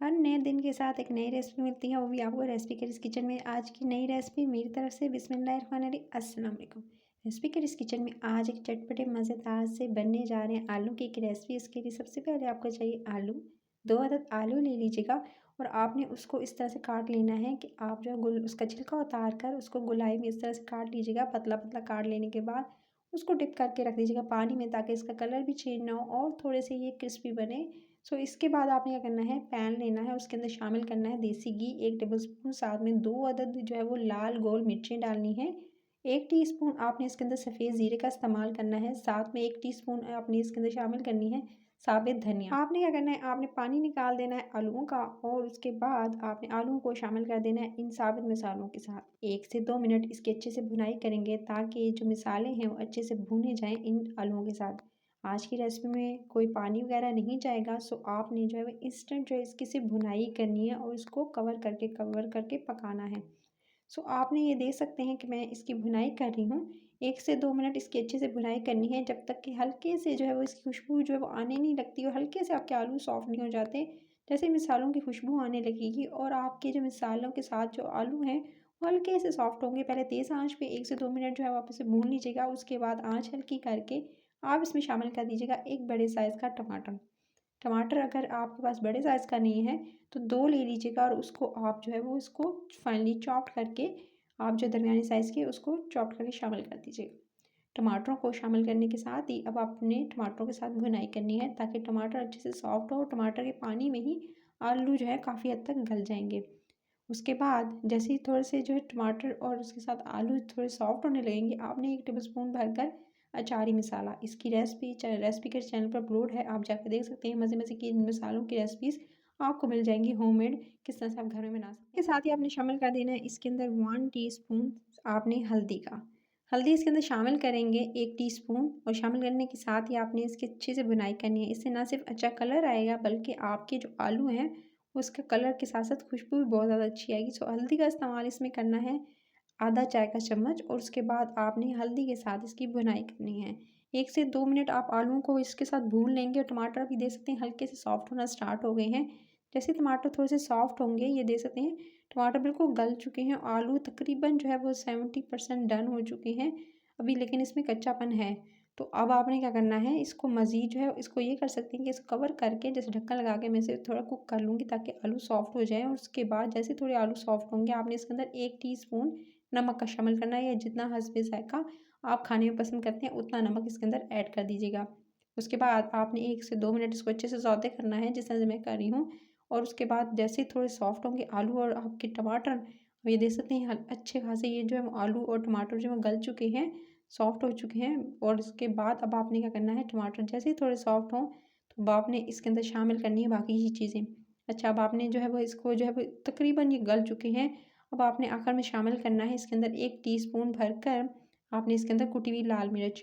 हर नए दिन के साथ एक नई रेसिपी मिलती है, वो भी आपको रेसिपी करिस किचन में। आज की नई रेसिपी मेरी तरफ से बिस्मिल्लाहिर्रहमानिर्रहीम, अस्सलाम वालेकुम। रेसिपी करिस किचन में आज एक चटपटे मज़ेदार से बनने जा रहे हैं आलू की एक रेसिपी। इसके लिए सबसे पहले आपको चाहिए आलू। 2 अदद आलू ले लीजिएगा और आपने उसको इस तरह से काट लेना है कि आप जो है गुल उसका छिलका उतार कर उसको गोलाई में इस तरह से काट लीजिएगा। पतला पतला काट लेने के बाद उसको डिप करके रख दीजिएगा पानी में, ताकि इसका कलर भी चेंज ना हो और थोड़े से ये क्रिस्पी बने। इसके बाद आपने क्या करना है, पैन लेना है, उसके अंदर शामिल करना है देसी घी 1 टेबलस्पून, साथ में 2 अदद जो है वो लाल गोल मिर्चें डालनी है। 1 टीस्पून आपने इसके अंदर सफ़ेद ज़ीरे का इस्तेमाल करना है, साथ में 1 टीस्पून आपने इसके अंदर शामिल करनी है साबित धनिया। आपने क्या करना है, आपने पानी निकाल देना है आलूओं का और उसके बाद आपने आलूओं को शामिल कर देना है इन साबित मसालों के साथ। 1 से 2 मिनट इसकी अच्छे से भुनाई करेंगे, ताकि ये जो मसाले हैं वो अच्छे से भुने जाएँ इन आलूओं के साथ। आज की रेसिपी में कोई पानी वगैरह नहीं जाएगा, आपने जो है वो इंस्टेंट जो है इसकी सिर्फ भुनाई करनी है और इसको कवर करके पकाना है। आपने ये देख सकते हैं कि मैं इसकी भुनाई कर रही हूँ। 1 से 2 मिनट इसकी अच्छे से भुनाई करनी है, जब तक कि हल्के से जो है वो इसकी खुशबू जो है वो आने नहीं लगती और हल्के से आपके आलू सॉफ्ट नहीं हो जाते। जैसे मिसालों की खुशबू आने लगेगी और आपके जो मिसालों के साथ जो आलू हैं वो हल्के से सॉफ्ट होंगे। पहले तेज़ आंच पे 1 से 2 मिनट जो है आप इसे भून लीजिएगा। उसके बाद आंच हल्की करके आप इसमें शामिल कर दीजिएगा 1 बड़े साइज़ का टमाटर। टमाटर अगर आपके पास बड़े साइज़ का नहीं है तो 2 ले लीजिएगा और उसको आप जो है वो इसको फाइनली चॉप्ड करके आप जो दरमियानी साइज़ के उसको चॉप्ड करके शामिल कर दीजिएगा। टमाटरों को शामिल करने के साथ ही अब आपने टमाटरों के साथ भुनाई करनी है, ताकि टमाटर अच्छे से सॉफ्ट हो। टमाटर के पानी में ही आलू जो है काफ़ी हद तक गल जाएंगे। उसके बाद जैसे ही थोड़े से जो है टमाटर और उसके साथ आलू थोड़े सॉफ्ट होने लगेंगे, आपने 1 टेबलस्पून भरकर अचारी मसाला, इसकी रेसिपी के चैनल पर अपलोड है, आप जाकर देख सकते हैं। मज़े मज़े की इन मसालों की रेसिपीज़ आपको मिल जाएंगी होममेड, किस तरह से आप घर में बना सकते हैं। इसके साथ ही आपने शामिल कर देना है इसके अंदर 1 टीस्पून आपने हल्दी इसके अंदर शामिल करेंगे 1 टीस्पून, और शामिल करने के साथ ही आपने इसकी अच्छे से भुनाई करनी है। इससे ना सिर्फ अच्छा कलर आएगा, बल्कि आपके जो आलू हैं उसका कलर के साथ साथ खुशबू भी बहुत ज़्यादा अच्छी आएगी। हल्दी का इस्तेमाल इसमें करना है आधा चाय का चम्मच, और उसके बाद आपने हल्दी के साथ इसकी भुनाई करनी है। 1 से 2 मिनट आप आलूओं को इसके साथ भून लेंगे और टमाटर भी देख सकते हैं हल्के से सॉफ्ट होना स्टार्ट हो गए हैं। जैसे टमाटर थोड़े से सॉफ्ट होंगे, ये देख सकते हैं टमाटर बिल्कुल गल चुके हैं, आलू तकरीबन जो है वो 70% डन हो चुके हैं अभी, लेकिन इसमें कच्चापन है। तो अब आपने क्या करना है, इसको मज़ीद जो है इसको ये कर सकते हैं कि इसको कवर करके जैसे ढक्कन लगा के मैं इसे थोड़ा कुक कर लूँगी, ताकि आलू सॉफ्ट हो जाएँ। और उसके बाद जैसे थोड़े आलू सॉफ्ट होंगे, आपने इसके अंदर 1 टीस्पून नमक का शामिल करना है, या जितना हस्बे ज़ायक़ा आप खाने में पसंद करते हैं उतना नमक इसके अंदर ऐड कर दीजिएगा। उसके बाद आपने 1 से 2 मिनट इसको अच्छे से सौते करना है, जिस तरह से मैं कर रही हूँ। और उसके बाद जैसे ही थोड़े सॉफ्ट होंगे आलू और आपके टमाटर, ये देख सकते हैं अच्छे खासे ये जो है आलू और टमाटर जो है गल चुके हैं, सॉफ्ट हो चुके हैं। और उसके बाद अब आपने क्या करना है, टमाटर जैसे ही थोड़े सॉफ्ट हों तो अब आपने इसके अंदर शामिल करनी है बाकी की चीज़ें। अच्छा, अब आपने जो है वो इसको जो है वो तकरीबन ये गल चुके हैं। अब आपने आखिर में शामिल करना है इसके अंदर 1 टीस्पून भरकर आपने इसके अंदर कुटी हुई लाल मिर्च,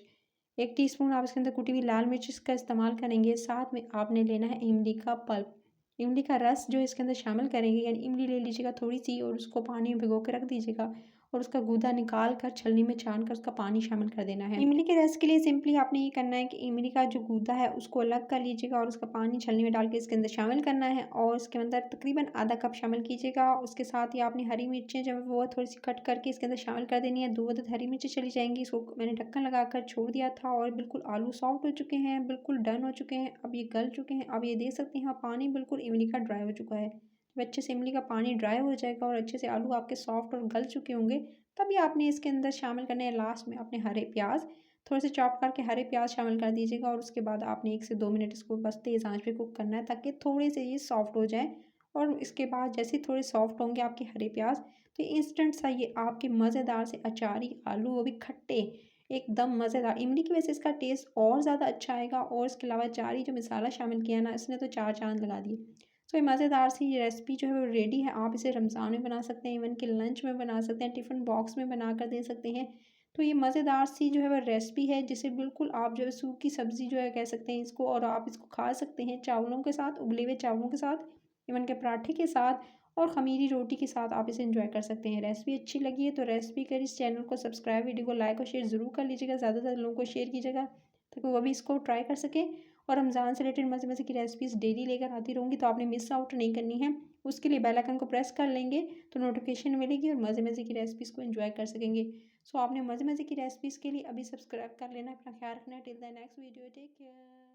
1 टीस्पून आप इसके अंदर कुटी हुई लाल मिर्च इसका इस्तेमाल करेंगे। साथ में आपने लेना है इमली का पल्प, इमली का रस जो है इसके अंदर शामिल करेंगे। यानी इमली ले लीजिएगा थोड़ी सी और उसको पानी में भिगो के रख दीजिएगा, और उसका गूदा निकाल कर छलनी में छान कर उसका पानी शामिल कर देना है। इमली के रस के लिए सिंपली आपने ये करना है कि इमली का जो गूदा है उसको अलग कर लीजिएगा और उसका पानी छलनी में डाल के इसके अंदर शामिल करना है, और उसके अंदर तकरीबन आधा कप शामिल कीजिएगा। उसके साथ ही आपने हरी मिर्चें जो है वो थोड़ी सी कट करके इसके अंदर शामिल कर देनी है। 2 अदद हरी मिर्चें चली जाएंगी। इसको मैंने ढक्कन लगा कर छोड़ दिया था और बिल्कुल आलू सॉफ्ट हो चुके हैं, बिल्कुल डन हो चुके हैं, अब ये गल चुके हैं। अब ये देख सकते हैं पानी बिल्कुल इमली का ड्राई हो चुका है। जब अच्छे से इमली का पानी ड्राई हो जाएगा और अच्छे से आलू आपके सॉफ्ट और गल चुके होंगे, तभी आपने इसके अंदर शामिल करने हैं लास्ट में अपने हरे प्याज, थोड़े से चॉप करके हरे प्याज शामिल कर दीजिएगा। और उसके बाद आपने 1 से 2 मिनट इसको बस तेज़ आंच पे कुक करना है, ताकि थोड़े से ये सॉफ्ट हो जाए। और इसके बाद जैसे थोड़े सॉफ्ट होंगे आपके हरे प्याज, तो इंस्टेंट सा ये आपके मज़ेदार से अचारी आलू, वो भी खट्टे, एकदम मज़ेदार, इमली की वजह से इसका टेस्ट और ज़्यादा अच्छा आएगा। और इसके अलावा अचारी जो मसाला शामिल किया ना, इसने तो 4 चाँद लगा दिए। ये मज़ेदार सी ये रेसिपी जो है वो रेडी है। आप इसे रमज़ान में बना सकते हैं, इवन कि लंच में बना सकते हैं, टिफ़िन बॉक्स में बना कर दे सकते हैं। तो ये मज़ेदार सी जो है वो रेसिपी है, जिसे बिल्कुल आप जो है सूखी सब्ज़ी जो है कह सकते हैं इसको, और आप इसको खा सकते हैं चावलों के साथ, उबले हुए चावलों के साथ, इवन के पराठे के साथ और ख़मीरी रोटी के साथ आप इसे एंजॉय कर सकते हैं। रेसिपी अच्छी लगी है तो रेसिपी कर इस चैनल को सब्सक्राइब, वीडियो को लाइक और शेयर ज़रूर कर लीजिएगा। ज़्यादा से ज़्यादा लोगों को शेयर कीजिएगा, ताकि वो भी इसको ट्राई कर सकें। और रमज़ान से रिलेटेड मज़े मज़े की रेसिपीज़ डेली लेकर आती रहूँगी, तो आपने मिस आउट नहीं करनी है। उसके लिए बेल आइकन को प्रेस कर लेंगे तो नोटिफिकेशन मिलेगी और मज़े मज़े की रेसिपीज़ को एंजॉय कर सकेंगे। सो आपने मज़े मज़े की रेसिपीज़ के लिए अभी सब्सक्राइब कर लेना। अपना ख्याल रखना। Till the next video, take care.